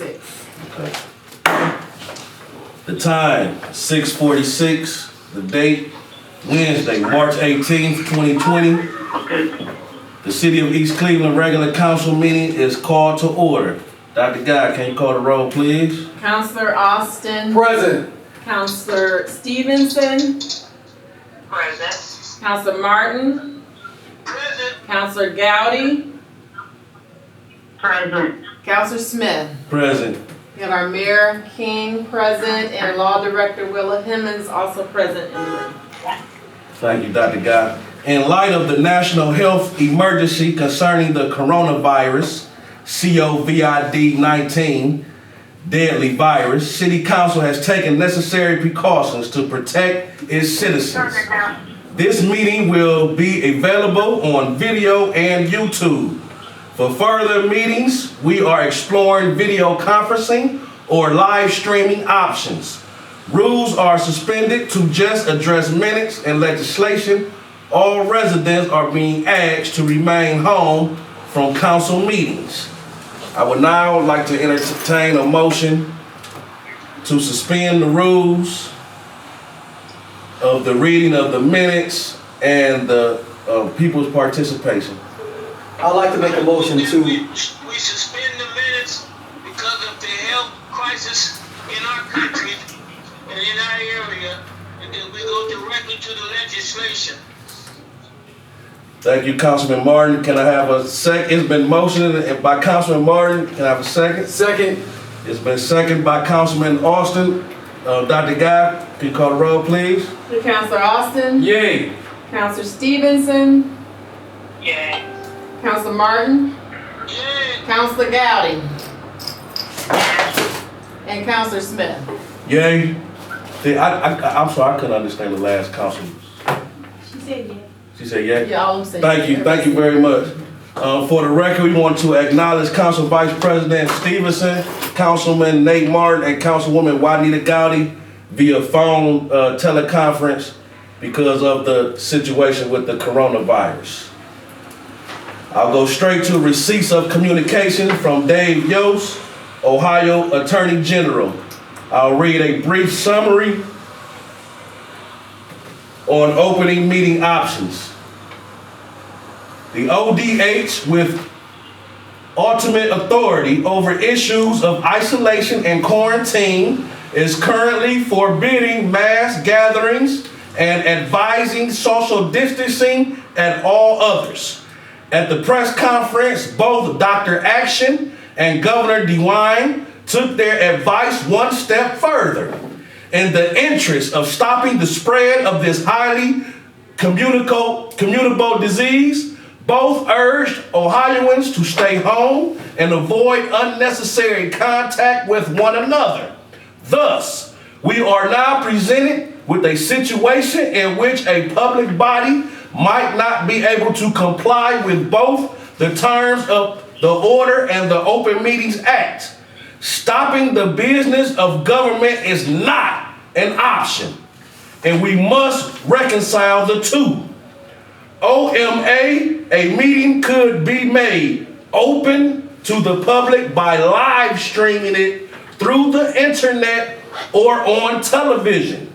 Okay. The time, 6:46. The date, Wednesday, March 18th, 2020. The City of East Cleveland regular council meeting is called to order. Dr. Guy, can you call the roll, please? Councilor Austin. Present. Councilor Stevenson. Present. Councilor Martin. Present. Councilor Gowdy. Present. Councilor Smith. Present. We have our Mayor King present and Law Director Willa Hemmons also present in the room. Thank you, Dr. Guy. In light of the national health emergency concerning the coronavirus, COVID-19 deadly virus, City Council has taken necessary precautions to protect its citizens. This meeting will be available on video and YouTube. For further meetings, we are exploring video conferencing or live streaming options. Rules are suspended to just address minutes and legislation. All residents are being asked to remain home from council meetings. I would now like to entertain a motion to suspend the rules of the reading of the minutes and the people's participation. I'd like to make a motion to. We suspend the minutes because of the health crisis in our country and in our area, and then we go directly to the legislation. Thank you, Councilman Martin. Can I have a second? It's been motioned by Councilman Martin. Can I have a second? Second. It's been seconded by Councilman Austin. Dr. Guy, can you call the roll, please? Councilor Austin. Yay. Councilor Stevenson. Yay. Councilor Martin. Yay. Councilor Gowdy. And Councilor Smith. Yay. I'm sorry, I couldn't understand the last council. She said yeah. She said yay? Yeah, all of them said Thank you very much. For the record, we want to acknowledge Council Vice President Stevenson, Councilman Nate Martin, and Councilwoman Juanita Gowdy via phone teleconference because of the situation with the coronavirus. I'll go straight to receipts of communication from Dave Yost, Ohio Attorney General. I'll read a brief summary on opening meeting options. The ODH, with ultimate authority over issues of isolation and quarantine, is currently forbidding mass gatherings and advising social distancing and all others. At the press conference, both Dr. Action and Governor DeWine took their advice one step further. In the interest of stopping the spread of this highly communicable disease, both urged Ohioans to stay home and avoid unnecessary contact with one another. Thus, we are now presented with a situation in which a public body might not be able to comply with both the terms of the order and the Open Meetings Act. Stopping the business of government is not an option, and we must reconcile the two. OMA, a meeting could be made open to the public by live streaming it through the internet or on television.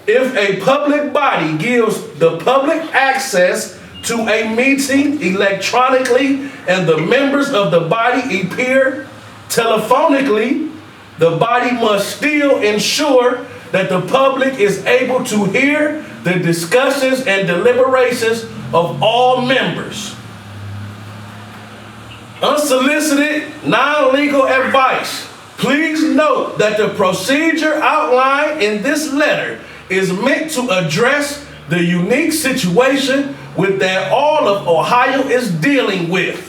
If a public body gives the public access to a meeting electronically and the members of the body appear telephonically, the body must still ensure that the public is able to hear the discussions and deliberations of all members. Unsolicited, non-legal advice. Please note that the procedure outlined in this letter is meant to address the unique situation that all of Ohio is dealing with.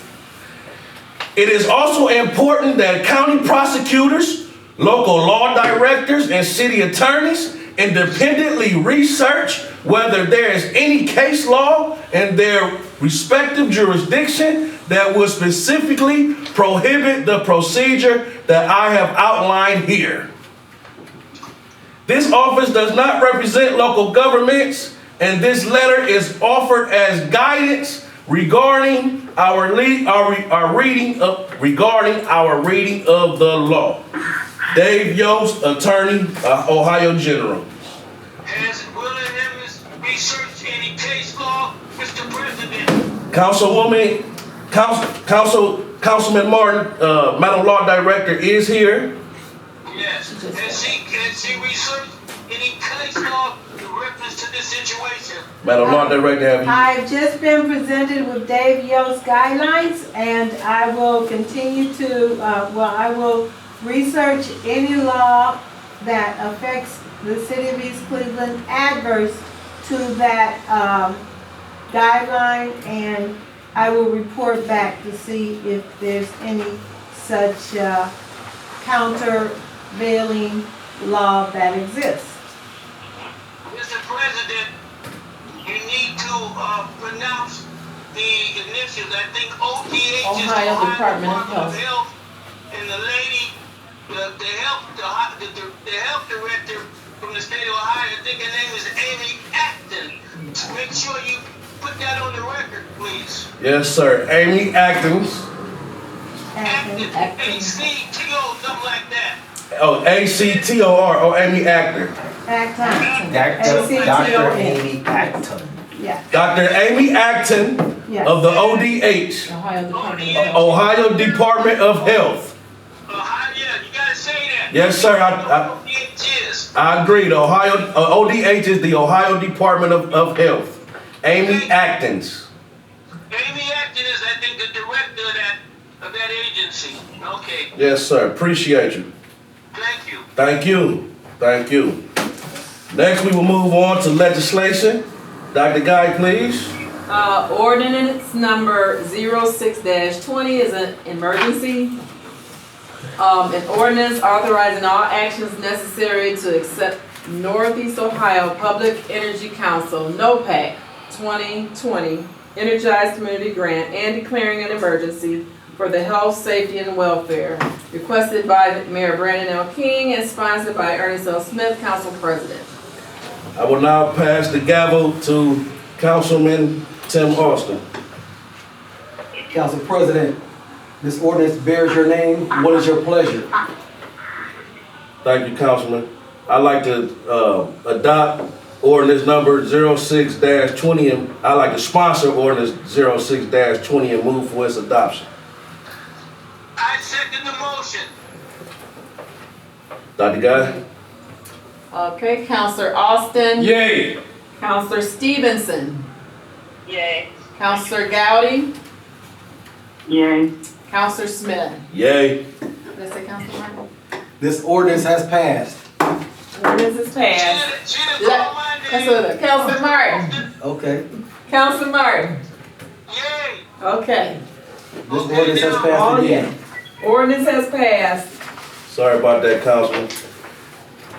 It is also important that county prosecutors, local law directors, and city attorneys independently research whether there is any case law in their respective jurisdiction that would specifically prohibit the procedure that I have outlined here. This office does not represent local governments, and this letter is offered as guidance regarding our reading of the law. Dave Yost, attorney, Ohio General. Has Willie Hemmings researched any case law, Mr. President? Councilman Martin, Madam Law Director is here. Yes. Has she researched any case law in reference to this situation? Madam Law Director, have you? I've just been presented with Dave Yost guidelines, and I will continue to, I will research any law that affects the city of East Cleveland adverse to that guideline, and I will report back to see if there's any such countervailing law that exists. Mr. President, you need to pronounce the initials. I think ODH is Ohio Department of Health. And the lady, the health director from the state of Ohio, I think her name is Amy Acton. Make sure you put that on the record, please. Yes, sir. Amy Actons. Acton, A-C-T-O, something like that. Oh, A-C-T-O-R. Oh, Amy Acton. Acton. Dr. Amy Acton. Yeah, Dr. Amy Acton yes. of the ODH, Ohio Department of ODH. Ohio Department of Health. Yeah, you gotta say that. Yes, sir. ODH is. I agree. The Ohio ODH is the Ohio Department of Health. Amy Actons. Amy Acton is, I think, the director of that agency. Okay, Yes, sir. Appreciate you. thank you. Thank you. Thank you. Next, we will move on to legislation. Dr. Guy, please. Ordinance number 06-20 is an emergency. An ordinance authorizing all actions necessary to accept Northeast Ohio Public Energy Council, NOPAC 2020 Energized Community Grant and declaring an emergency for the health, safety, and welfare, requested by Mayor Brandon L. King and sponsored by Ernest L. Smith, Council President. I will now pass the gavel to Councilman Tim Austin. Council President, this ordinance bears your name. What is your pleasure? Thank you, Councilman. I'd like to adopt ordinance number 06-20, and I'd like to sponsor ordinance 06-20 and move for its adoption. I second the motion. Dr. Guy? Okay, Counselor Austin. Yay! Counselor Stevenson. Yay. Counselor Gowdy. Yay. Counselor Smith. Yay! Did I say Counselor Martin? This ordinance has passed. Ordinance is passed. Counselor Martin. Okay. Counselor Martin. Yay. Okay. This ordinance has passed again. Ordinance has passed. Sorry about that, Councilman.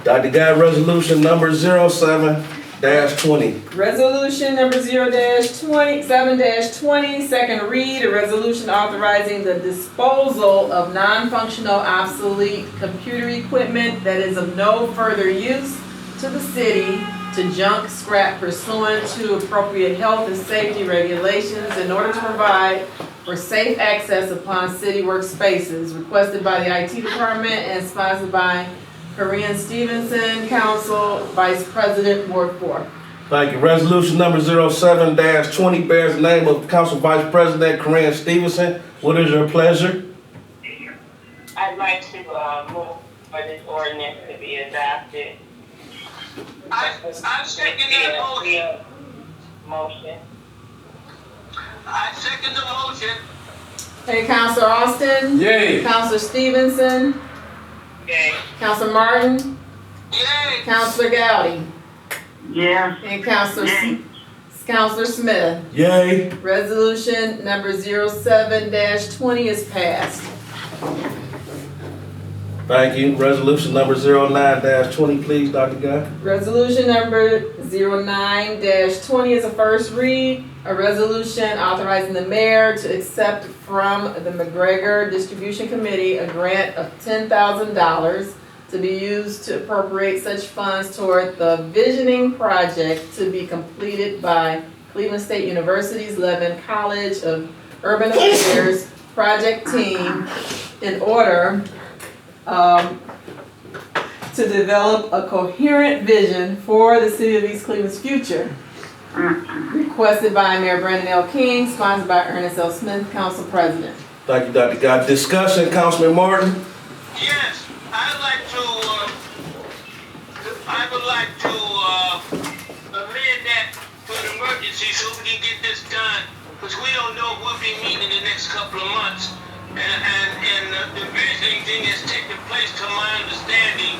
Dr. Guy, resolution number 07-20. Resolution number 0-7-20, second read, a resolution authorizing the disposal of non-functional obsolete computer equipment that is of no further use to the city to junk scrap pursuant to appropriate health and safety regulations in order to provide for safe access upon city workspaces, requested by the IT department and sponsored by Corinne Stevenson, Council Vice President, Ward 4. Thank you. Resolution number 07-20 bears the name of Council Vice President Corinne Stevenson. What is your pleasure? I'd like to move for this ordinance to be adopted. I second that motion. Motion. I second the motion. Hey, Counselor Austin. Yay! Counselor Stevenson. Yay. Counselor Martin. Yay. Counselor Gowdy. Yeah. And Counselor Smith. Yay! Resolution number 07-20 is passed. Thank you. Resolution number 09-20, please, Dr. Guy. Resolution number 09-20 is a first read. A resolution authorizing the mayor to accept from the McGregor Distribution Committee a grant of $10,000 to be used to appropriate such funds toward the visioning project to be completed by Cleveland State University's Levin College of Urban Affairs project team in order to develop a coherent vision for the city of East Cleveland's future. Requested by Mayor Brandon L. King, sponsored by Ernest L. Smith, Council President. Thank you, Dr. Guy. Discussion, Councilman Martin? Yes, I would like to amend that to an emergency so we can get this done, because we don't know if we'll be meeting in the next couple of months. And the visiting thing has taken place to my understanding.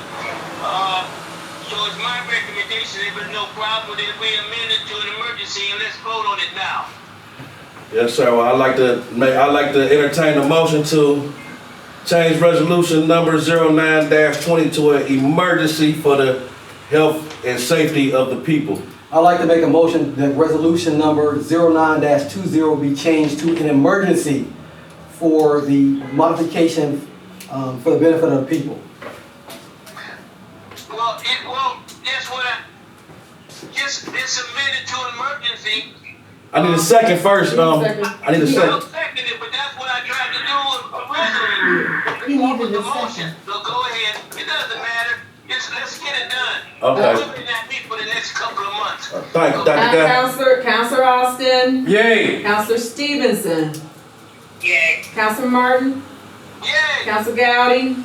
So it's my recommendation, if there's no problem with it, we amend it to an emergency and let's vote on it now. Yes, sir. Well, I'd like to entertain a motion to change resolution number 09-20 to an emergency for the health and safety of the people. I'd like to make a motion that resolution number 09-20 be changed to an emergency for the modification for the benefit of the people. Well, that's what it's amended to an emergency. I need a second first. I need a I'll second. second it, but that's what I tried to do originally. He needed The a motion, second. so go ahead. It doesn't matter. Let's get it done. Okay. We're looking at me for the next couple of months. Thank you, Dr. Guy. Counselor Austin, Yay. Counselor Stevenson, Yay. Counselor Martin, Yay! Counselor Gowdy,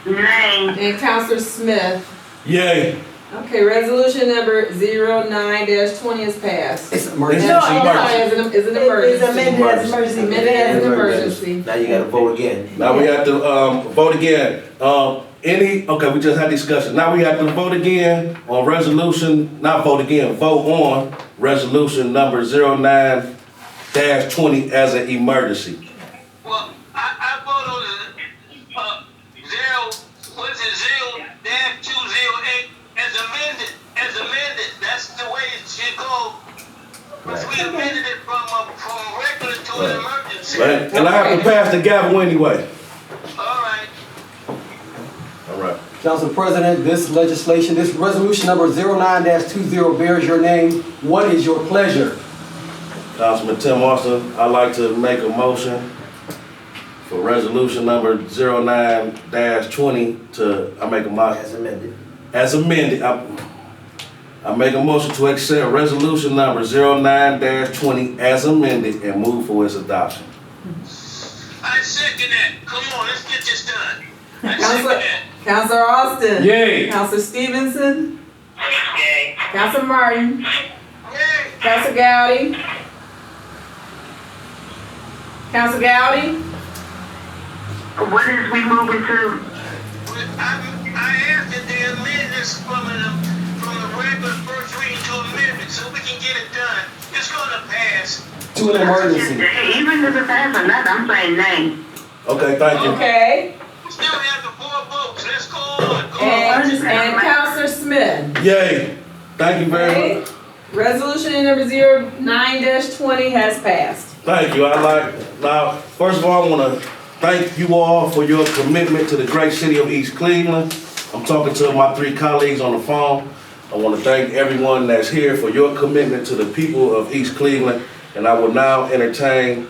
Nay. and Counselor Smith. Yay. Okay, resolution number 09-20 is passed. It's emergency. No, Oh, sorry, it's an It's emergency. amended as emergency. Amended as an emergency. Now you gotta vote again. Now we have to vote again. Okay, we just had discussion. Now we have to vote again on resolution, not vote again, vote on resolution number 09-20 as an emergency. Well, I vote on the 0-208 as amended. That's the way it should go. Because we amended it from regular to an emergency. Right? And I have to pass the gavel anyway. All right. All right. Council President, this resolution number 09-20 bears your name. What is your pleasure? Councilman Tim Austin, I'd like to make a motion for resolution number 09-20 I make a motion. As amended. As amended, I make a motion to accept resolution number 09-20 as amended and move for its adoption. I second that. Come on, let's get this done. I second Counselor, that. Counselor Austin. Yay. Counselor Stevenson. Yay. Counselor Martin. Yay! Counselor Gowdy. Counselor Gowdy. What is we moving to? I asked that they amend this from the regular first reading to amendment so we can get it done. It's gonna pass. To an emergency. Even if it passes or not, I'm saying nay. Okay, thank you. Okay. We still have the 4 votes. Let's go on. Go And Counselor Smith. Yay. Thank you very Okay. much. Resolution number 09-20 has passed. Thank you. Now, first of all, I want to thank you all for your commitment to the great city of East Cleveland. I'm talking to my 3 colleagues on the phone. I want to thank everyone that's here for your commitment to the people of East Cleveland. And I will now entertain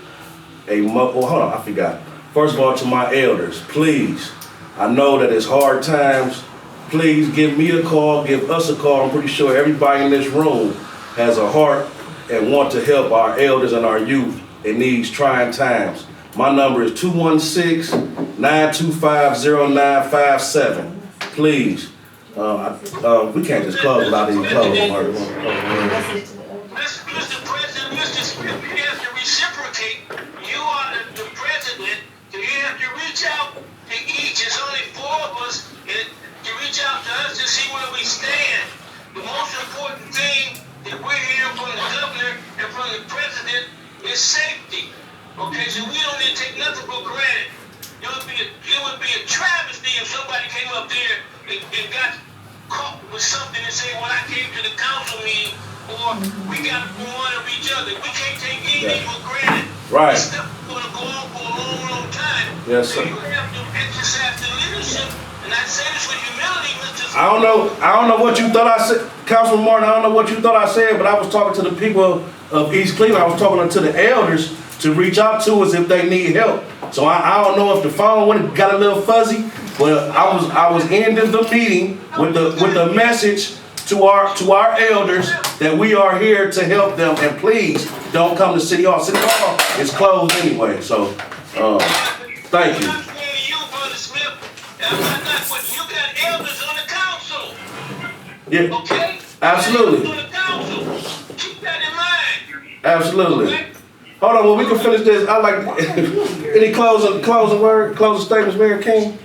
hold on, I forgot. First of all, to my elders, please, I know that it's hard times. Please give me a call, give us a call. I'm pretty sure everybody in this room has a heart and want to help our elders and our youth in these trying times. My number is 216-925-0957. Please. We can't just close without even closing. Mr. President, Mr. Smith, you have to reciprocate. You are the president, so you have to reach out to each. There's only 4 of us, and to reach out to us to see where we stand. The most important thing that we're hearing from the governor and from the president is safety. Okay, so we don't need to take nothing for granted. It would be a travesty if somebody came up there and got caught with something and say, well, I came to the council meeting, or we got one of each other. We can't take anything for granted. Right. This stuff is going to go on for a long, long time. Yes, So sir. you have to exercise the leadership, and I I say this with humility, Mr. I don't know what you thought I said, Councilman Martin. I don't know what you thought I said, but I was talking to the people of East Cleveland. I was talking to the elders to reach out to us if they need help. So I don't know if the phone got a little fuzzy, but I was ending the meeting with the message to our elders that we are here to help them, and please don't come to City Hall. City Hall is closed anyway. So thank you. I'm not for you, Brother Smith. I'm not, but you got elders on the council. Yeah, Okay? absolutely. On the council. Keep that in mind. Absolutely. Okay? Hold on, well, we can finish this. I like any closing statements, Mayor King?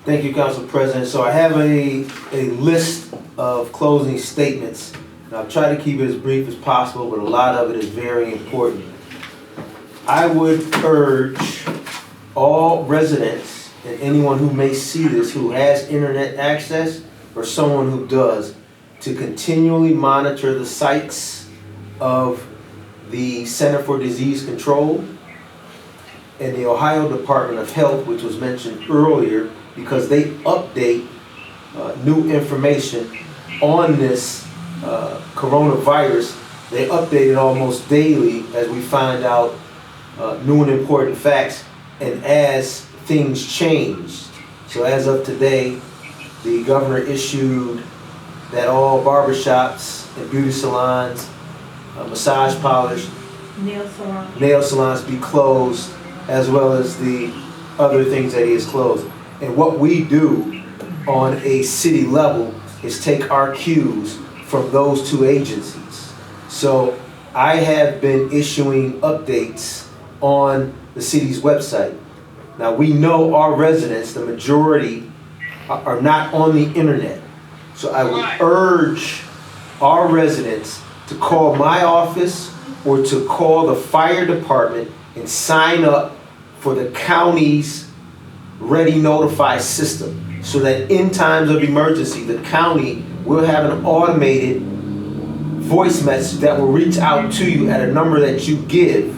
Thank you, Council President. So I have a list of closing statements, and I'll try to keep it as brief as possible, but a lot of it is very important. I would urge all residents and anyone who may see this who has internet access or someone who does to continually monitor the sites of the Center for Disease Control and the Ohio Department of Health, which was mentioned earlier, because they update new information on this coronavirus. They update it almost daily as we find out new and important facts and as things change. So as of today, the governor issued that all barbershops and beauty salons, massage parlors, nail salons be closed, as well as the other things that he has closed. And what we do on a city level is take our cues from those two agencies. So I have been issuing updates on the city's website. Now we know our residents, the majority, are not on the internet. So I would urge our residents to call my office or to call the fire department and sign up for the county's Ready Notify system, so that in times of emergency, the county will have an automated voice message that will reach out to you at a number that you give.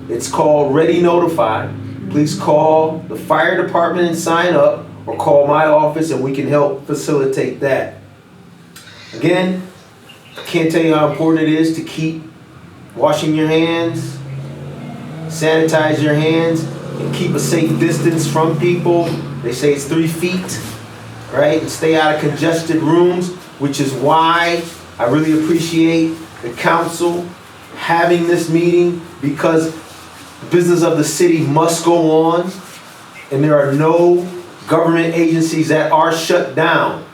It's called Ready Notify. Please call the fire department and sign up, or call my office and we can help facilitate that. Again, I can't tell you how important it is to keep washing your hands, sanitize your hands, and keep a safe distance from people. They say it's 3 feet, right? And stay out of congested rooms, which is why I really appreciate the council having this meeting, because the business of the city must go on, and there are no government agencies that are shut down.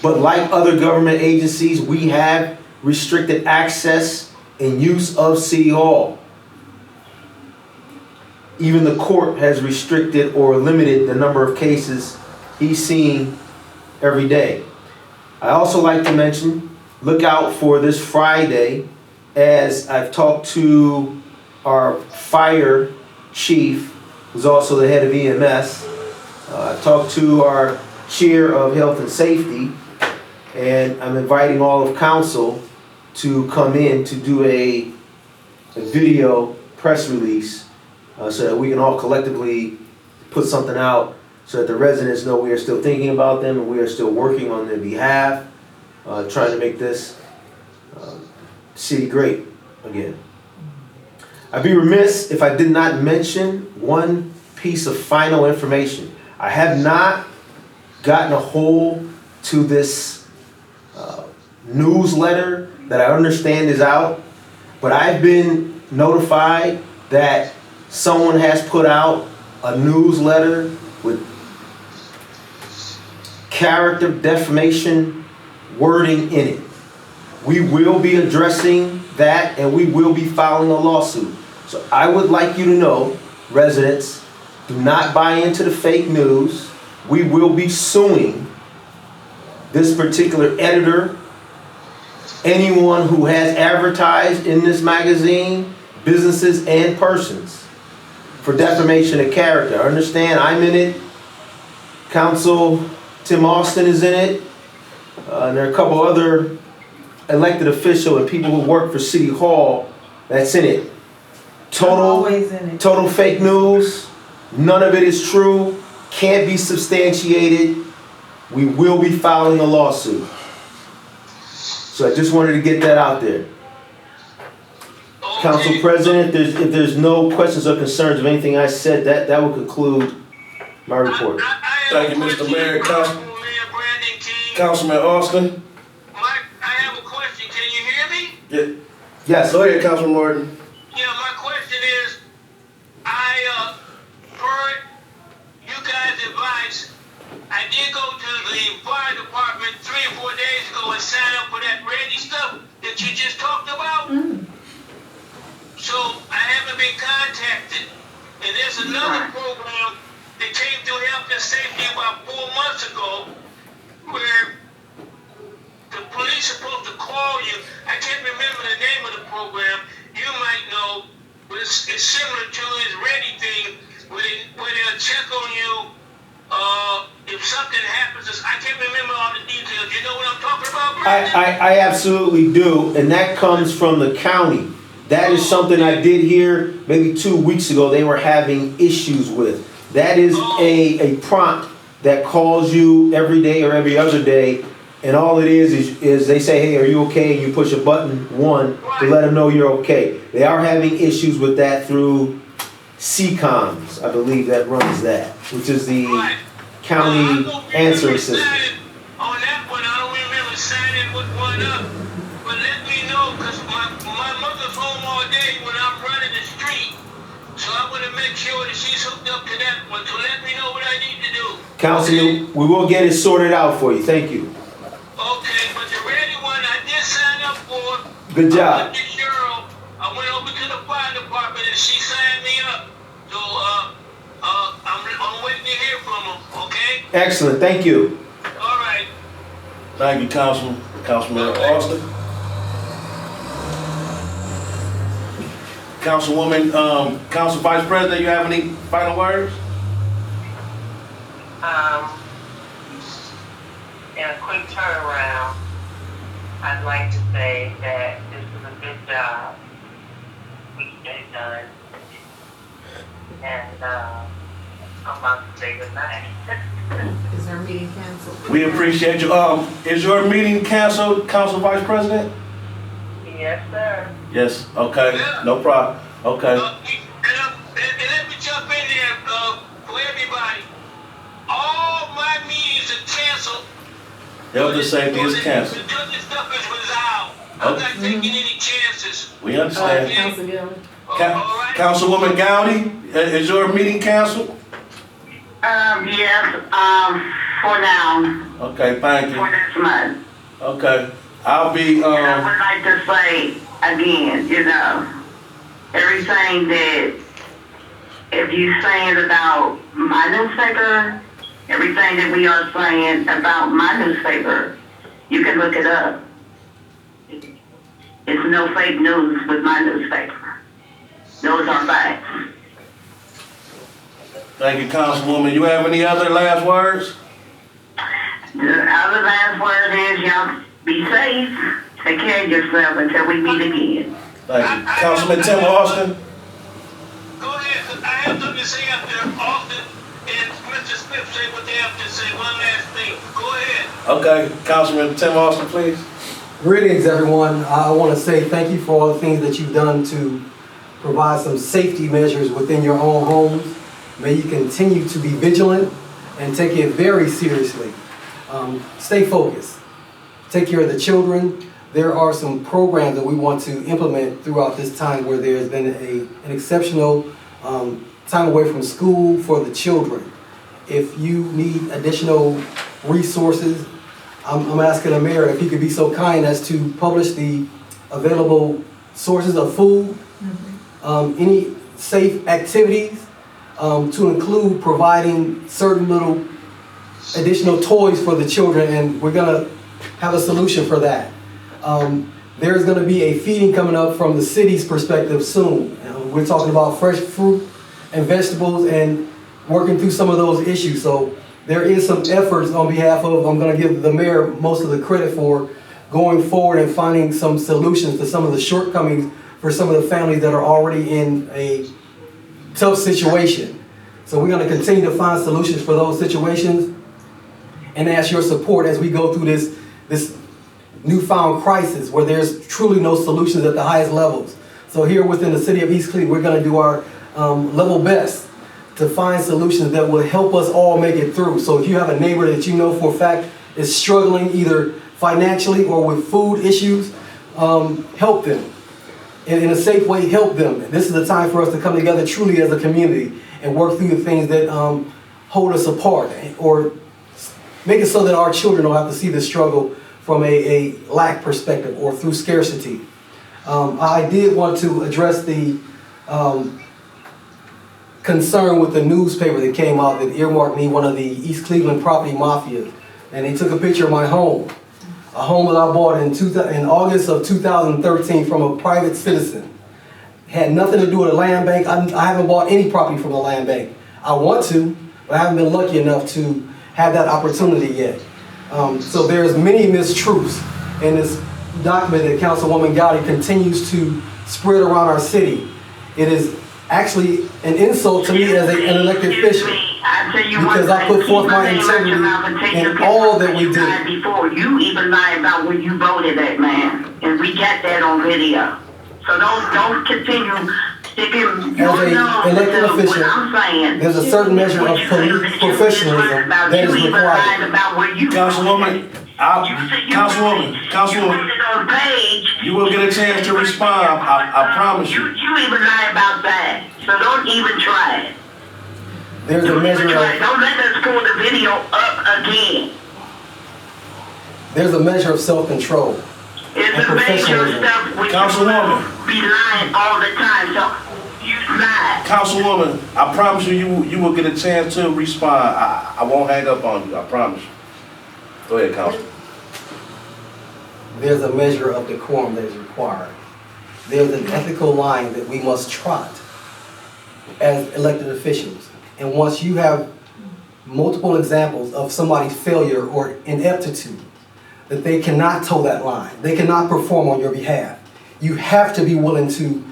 But like other government agencies, we have restricted access and use of City Hall. Even the court has restricted or limited the number of cases he's seeing every day. I also like to mention, look out for this Friday, as I've talked to our fire chief, who's also the head of EMS. I've talked to our chair of health and safety, and I'm inviting all of council to come in to do a video press release so that we can all collectively put something out so that the residents know we are still thinking about them and we are still working on their behalf, trying to make this city great again. I'd be remiss if I did not mention one piece of final information. I have not gotten a hold to this newsletter that I understand is out, but I've been notified that someone has put out a newsletter with character defamation wording in it. We will be addressing that, and we will be filing a lawsuit. So I would like you to know, residents, do not buy into the fake news. We will be suing this particular editor, anyone who has advertised in this magazine, businesses and persons, for defamation of character. Understand, I'm in it. Council Tim Austin is in it. And there are a couple other elected officials and people who work for City Hall that's in it. Always in it. Total fake news. None of it is true. can't be substantiated, we will be filing a lawsuit. So I just wanted to get that out there. Council President, if there's no questions or concerns of anything I said, that will conclude my report. Thank you, Mr. Mayor. Councilman Austin? Mike, I have a question. Can you hear me? Yeah. Yes. Go ahead, Councilman Morton. Yeah, my question is, I heard you guys' advice. I did go to the fire department 3 or 4 days ago and sign up for that ready stuff that you just talked about. So I haven't been contacted. And there's another program that came through Health and Safety about 4 months ago where the police are supposed to call you. I can't remember the name of the program. You might know, but it's similar to his Ready thing where they'll check on you if something happens. I can't remember all the details. You know what I'm talking about, Brandon? I absolutely do, and that comes from the county. That is something I did hear maybe 2 weeks ago they were having issues with. That is a prompt that calls you every day or every other day, and all it is they say, hey, are you okay? And you push a button 1 to let them know you're okay. They are having issues with that through CCOMS, I believe that runs that, which is the county answering system. On that one, I don't remember signing one up, but let me know, because my mother's home all day when I'm running the street, so I want to make sure that she's hooked up to that one, so let me know what I need to do. Councilman, we will get it sorted out for you. Thank you. Okay, but the ready one I did sign up for. Good job. I went over to the fire department and she signed me up. So I'm waiting to hear from her, okay? Excellent. Thank you. All right. Thank you, Councilman Austin. Councilwoman, Council Vice President, you have any final words? In a quick turnaround, I'd like to say that this is a good job which they've done. And I'm about to say good night. Is our meeting canceled? We appreciate you. Is your meeting canceled, Council Vice President? Yes, sir. Yes. Okay. No problem. Okay. And let me jump in there for everybody. All my meetings are canceled. Health and safety is canceled. Until this stuff is resolved. I'm not taking any chances. We understand. Council Gilman. All right? Councilwoman Gowdy, is your meeting canceled? Yes, for now, Okay, thank for you. this month. Okay. I'll be, And I would like to say again, everything that, if you saying about my newspaper, everything that we are saying about my newspaper, you can look it up. It's no fake news with my newspaper. Those are facts. thank you, Councilwoman. You have any other last words? The other last word is y'all be safe. Take care of yourself until we meet again. Thank you. Councilman Tim Austin? Go ahead, 'cause I have something to say after Austin and Mr. Smith say what they have to say. One last thing. Go ahead. Okay, Councilman Tim Austin, please. Greetings, everyone. I want to say thank you for all the things that you've done to provide some safety measures within your own homes. May you continue to be vigilant and take it very seriously. Stay focused. Take care of the children. There are some programs that we want to implement throughout this time where there's been an exceptional time away from school for the children. If you need additional resources, I'm asking the mayor if he could be so kind as to publish the available sources of food, any safe activities, to include providing certain little additional toys for the children, and we're gonna have a solution for that. There's gonna be a feeding coming up from the city's perspective soon. We're talking about fresh fruit and vegetables and working through some of those issues. So there is some efforts on behalf of, I'm gonna give the mayor most of the credit for going forward and finding some solutions to some of the shortcomings for some of the families that are already in a tough situation. So we're gonna continue to find solutions for those situations and ask your support as we go through this newfound crisis where there's truly no solutions at the highest levels. So here within the city of East Cleveland, we're gonna do our level best to find solutions that will help us all make it through. So if you have a neighbor that you know for a fact is struggling either financially or with food issues, help them. In a safe way, help them. This is the time for us to come together truly as a community and work through the things that hold us apart, or make it so that our children don't have to see the struggle from a lack perspective or through scarcity. I did want to address the concern with the newspaper that came out that earmarked me one of the East Cleveland property mafia. And they took a picture of my home. A home that I bought in August of 2013 from a private citizen. Had nothing to do with a land bank. I haven't bought any property from a land bank. I want to, but I haven't been lucky enough to have that opportunity yet. So there's many mistruths in this document that Councilwoman Gowdy continues to spread around our city. It is actually an insult to me as an elected official. Because I put forth my integrity in all that we did. Before you even lied about where you voted at, man, and we got that on video. So don't continue sticking your nose elected into official, what I'm saying. there's a certain measure of police professionalism that is required. Councilwoman, Councilwoman, you will get a chance to respond. I promise you. You even lie about that. So don't even try it. There's a measure of Don't let us pull the video up again. there's a measure of self-control It's and a measure of professionalism. stuff when Councilwoman. you be lying all the time. So you lie. Councilwoman, I promise you will get a chance to respond. I won't hang up on you. I promise you. Go ahead, Council. There's a measure of decorum that is required. There's an ethical line that we must trot as elected officials. And once you have multiple examples of somebody's failure or ineptitude, that they cannot toe that line, they cannot perform on your behalf, you have to be willing to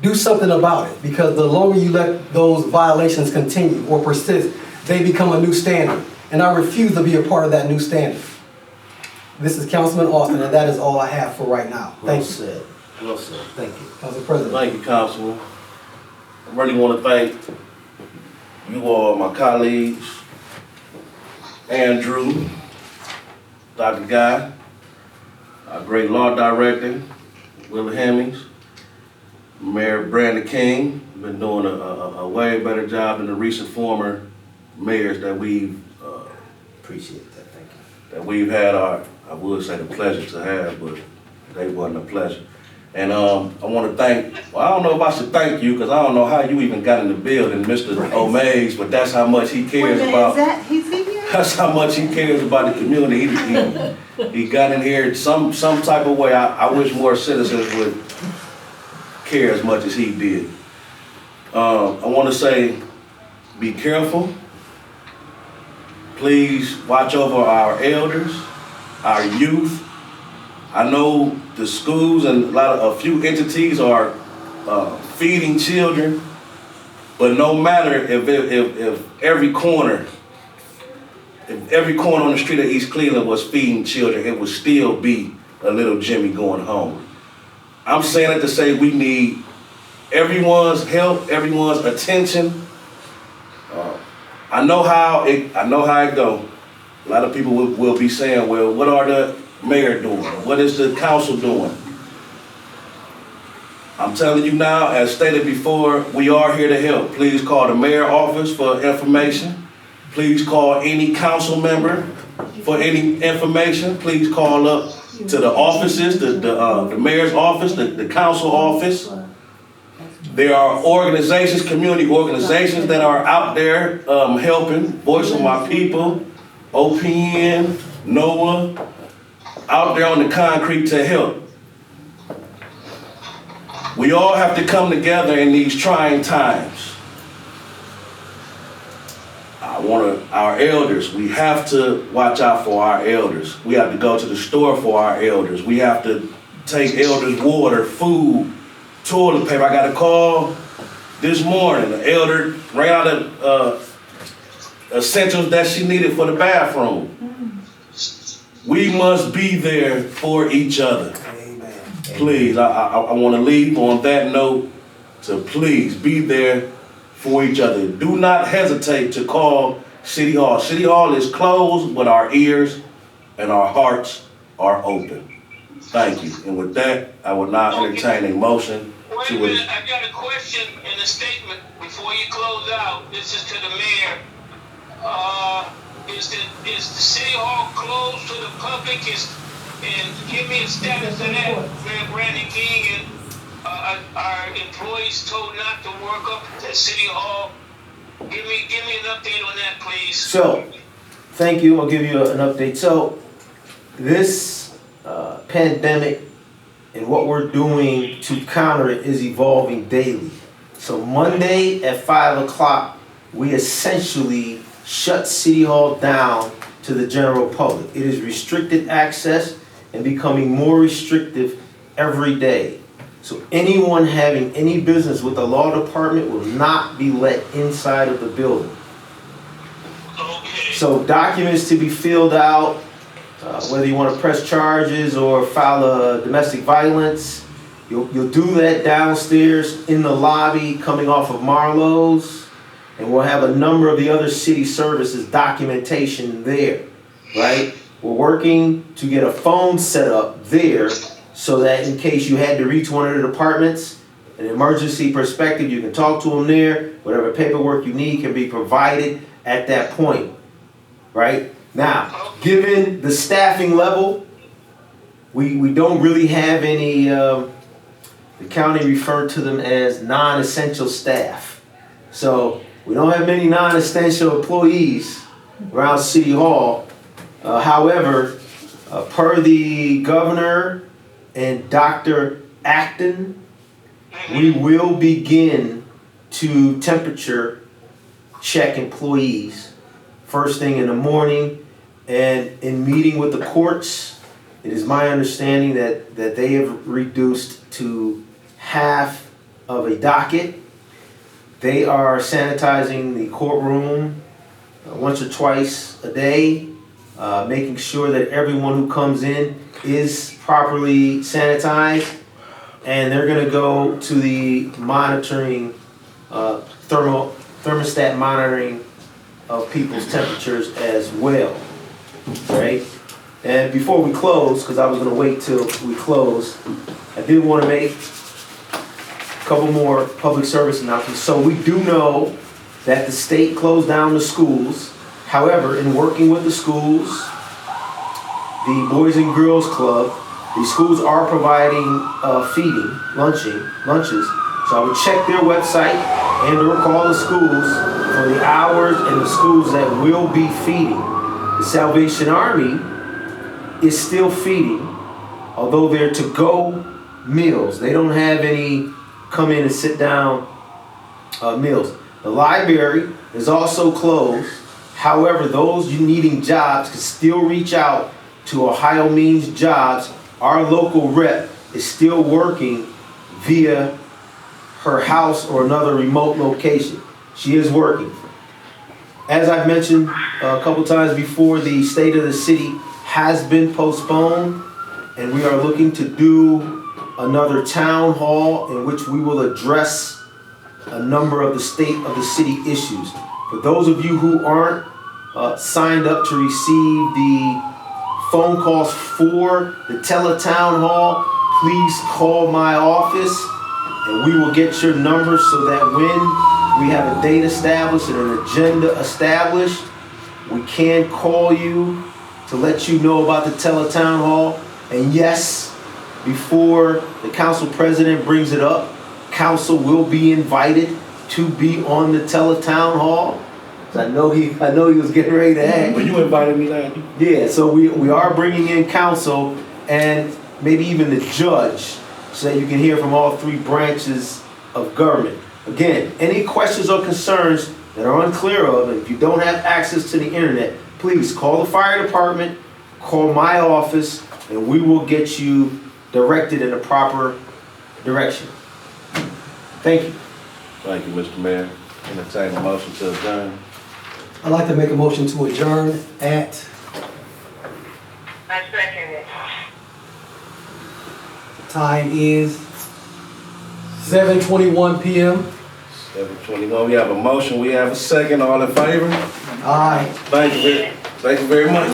do something about it, because the longer you let those violations continue or persist, they become a new standard. And I refuse to be a part of that new standard. This is Councilman Austin, and that is all I have for right now. Thank you. said. Well said. Thank you. Council President. Thank you, Councilman. I really want to thank you all, my colleagues, Andrew, Dr. Guy, our great law director, Willie Hemmings, Mayor Brandon King. Been doing a way better job than the recent former mayors that we've Appreciate that. Thank you. that we've had I would say the pleasure to have, but they wasn't a pleasure. And I want to thank, well, I don't know if I should thank you, because I don't know how you even got in the building, Mr. O'Mays, but that's how much he cares about. He's here? That's how much he cares about the community. He got in here some type of way. I wish more citizens would care as much as he did. I want to say, be careful. Please watch over our elders, our youth. I know the schools and a few entities are feeding children, but no matter if every corner on the street of East Cleveland was feeding children, it would still be a little Jimmy going home. I'm saying it to say we need everyone's help, everyone's attention. I know how it go. A lot of people will be saying, well, what are the mayor doing? What is the council doing? I'm telling you now, as stated before, we are here to help. Please call the mayor office for information. Please call any council member for any information. Please call up to the offices, the mayor's office, the council office. There are organizations, community organizations that are out there helping. Voice of My People, OPN, NOAA, out there on the concrete to help. We all have to come together in these trying times. Our elders, we have to watch out for our elders. We have to go to the store for our elders. We have to take elders' water, food, toilet paper. I got a call This morning, the elder ran out of essentials that she needed for the bathroom. We must be there for each other. Amen. Please, I want to leave on that note to please be there for each other. Do not hesitate to call City Hall. City Hall is closed, but our ears and our hearts are open. Thank you. And with that, I will now entertain a motion Wait a to minute, I got a question and a statement before you close out. This is to the mayor. Is the city hall closed to the public? And give me a status of that. Mayor Brandon King and our employees told not to work up at City Hall. Give me an update on that, please. So, thank you. I'll give you an update. So, this pandemic and what we're doing to counter it is evolving daily. So Monday at 5 o'clock, we essentially shut City Hall down to the general public. It is restricted access and becoming more restrictive every day. So anyone having any business with the law department will not be let inside of the building. Okay. So documents to be filled out, whether you want to press charges or file a domestic violence, you'll do that downstairs in the lobby coming off of Marlowe's, and we'll have a number of the other city services documentation there, right? We're working to get a phone set up there so that in case you had to reach one of the departments, an emergency perspective, you can talk to them there. Whatever paperwork you need can be provided at that point, right? Now, given the staffing level, we don't really have any, the county referred to them as non-essential staff. So we don't have many non-essential employees around City Hall. However, per the governor and Dr. Acton, we will begin to temperature check employees first thing in the morning. And in meeting with the courts, it is my understanding that they have reduced to half of a docket. They are sanitizing the courtroom once or twice a day, making sure that everyone who comes in is properly sanitized. And they're going to go to the monitoring, thermostat monitoring of people's temperatures as well, right? And before we close, because I was going to wait till we close, I did want to make a couple more public service announcements. So we do know that the state closed down the schools. However, in working with the schools, the Boys and Girls Club, the schools are providing feeding, lunches. So I would check their website and or call the schools for the hours and the schools that will be feeding. The Salvation Army is still feeding, although they're to-go meals. They don't have any come in and sit down meals. The library is also closed. However, those needing jobs can still reach out to Ohio Means Jobs. Our local rep is still working via her house or another remote location. She is working. As I've mentioned a couple times before, the State of the City has been postponed, and we are looking to do another town hall in which we will address a number of the state of the city issues. For those of you who aren't signed up to receive the phone calls for the Teletown Hall, please call my office and we will get your number so that when we have a date established and an agenda established, we can call you to let you know about the Teletown Hall. And yes, before the council president brings it up, council will be invited to be on the Teletown Hall. I know he was getting ready to act. Well, you invited me last. Yeah, so we are bringing in council and maybe even the judge so that you can hear from all three branches of government. Again, any questions or concerns that are unclear of, and if you don't have access to the internet, please call the fire department, call my office, and we will get you directed in the proper direction. Thank you. Thank you, Mr. Mayor. Entertain a motion to adjourn. I'd like to make a motion to adjourn at I second it. time is 7:21 p.m. 7:21. We have a motion. We have a second. All in favor? Aye. Thank you very much.